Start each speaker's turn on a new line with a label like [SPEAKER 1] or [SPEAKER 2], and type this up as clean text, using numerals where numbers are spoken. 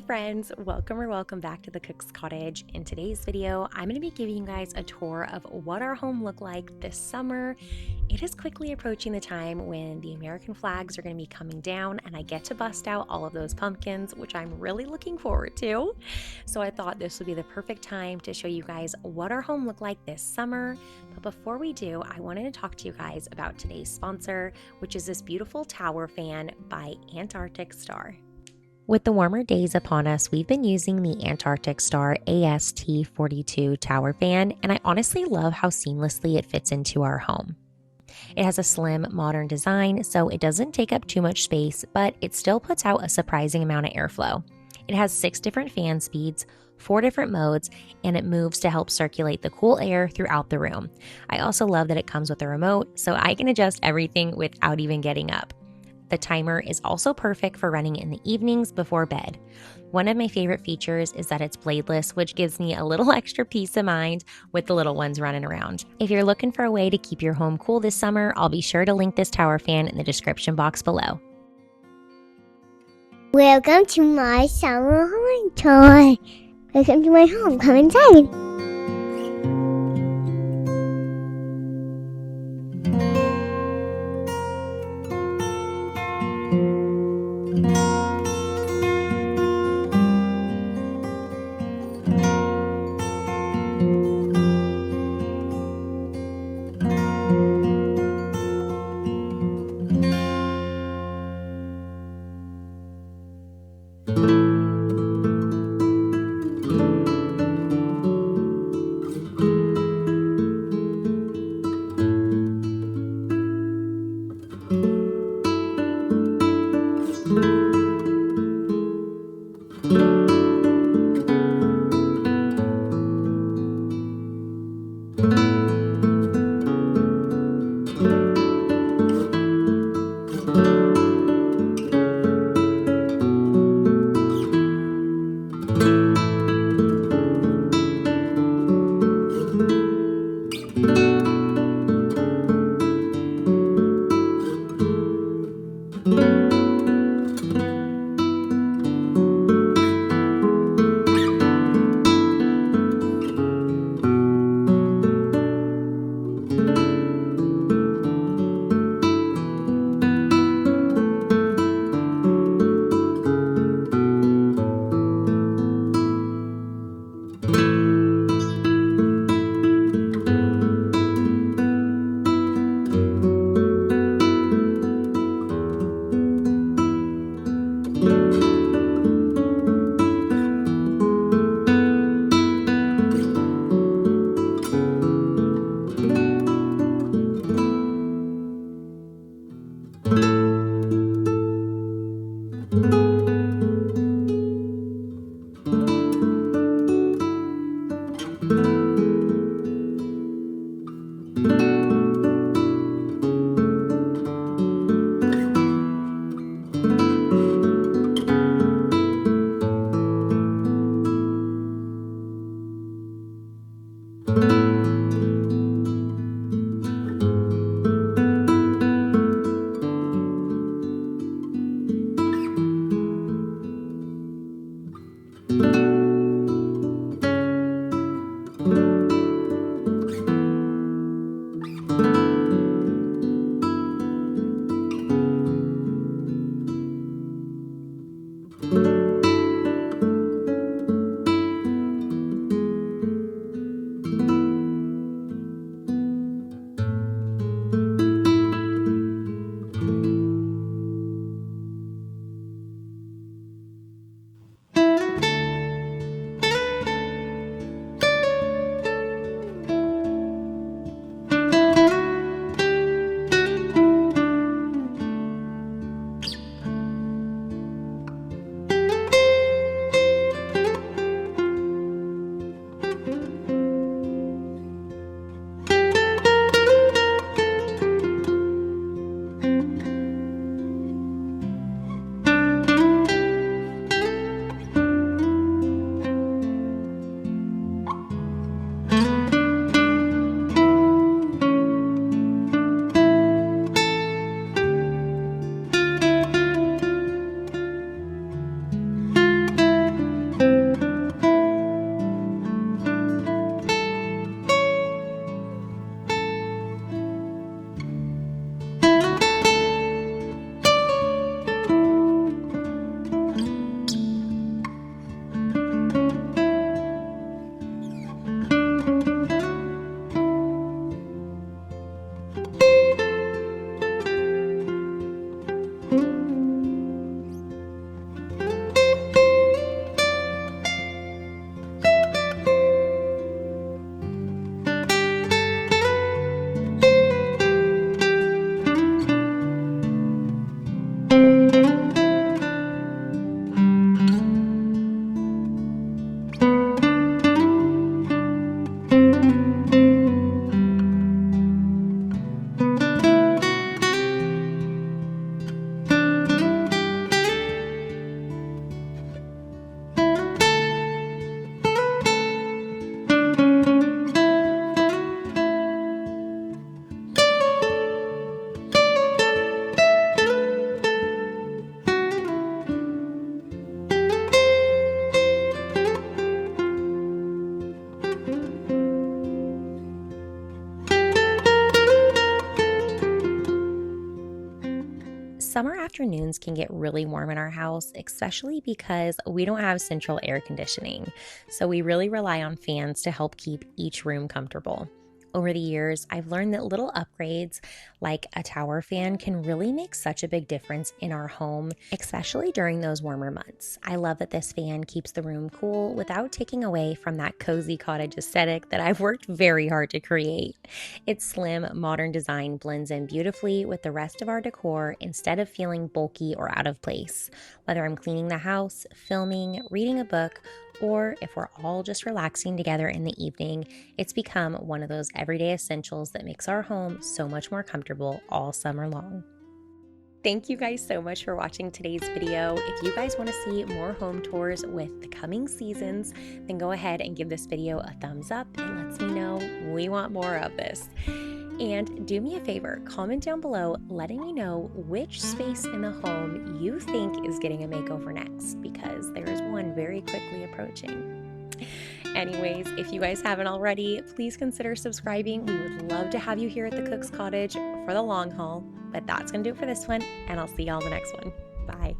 [SPEAKER 1] friends, welcome back to the Cook's Cottage. In today's video, I'm going to be giving you guys a tour of what our home looked like this summer. It is quickly approaching the time when the American flags are going to be coming down and I get to bust out all of those pumpkins, which I'm really looking forward to. So I thought this would be the perfect time to show you guys what our home looked like this summer. But before we do, I wanted to talk to you guys about today's sponsor, which is this beautiful tower fan by Antarctic Star. With the warmer days upon us, we've been using the Antarctic Star AST42 tower fan, and I honestly love how seamlessly it fits into our home. It has a slim, modern design, so it doesn't take up too much space, but it still puts out a surprising amount of airflow. It has 6 different fan speeds, 4 different modes, and it moves to help circulate the cool air throughout the room. I also love that it comes with a remote, so I can adjust everything without even getting up. The timer is also perfect for running in the evenings before bed. One of my favorite features is that it's bladeless, which gives me a little extra peace of mind with the little ones running around. If you're looking for a way to keep your home cool this summer, I'll be sure to link this tower fan in the description box below.
[SPEAKER 2] Welcome to my summer home tour. Welcome to my home. Come inside.
[SPEAKER 1] Summer afternoons can get really warm in our house, especially because we don't have central air conditioning. So we really rely on fans to help keep each room comfortable. Over the years, I've learned that little upgrades like a tower fan can really make such a big difference in our home, especially during those warmer months. I love that this fan keeps the room cool without taking away from that cozy cottage aesthetic that I've worked very hard to create. Its slim, modern design blends in beautifully with the rest of our decor instead of feeling bulky or out of place. Whether I'm cleaning the house, filming, reading a book, or if we're all just relaxing together in the evening, it's become one of those everyday essentials that makes our home so much more comfortable all summer long. Thank you guys so much for watching today's video. If you guys want to see more home tours with the coming seasons, then go ahead and give this video a thumbs up. It lets me know we want more of this. And do me a favor, comment down below letting me know which space in the home you think is getting a makeover next, because there is one very quickly approaching. Anyways, if you guys haven't already, please consider subscribing. We would love to have you here at the Cook's Cottage for the long haul. But that's going to do it for this one, and I'll see y'all in the next one. Bye.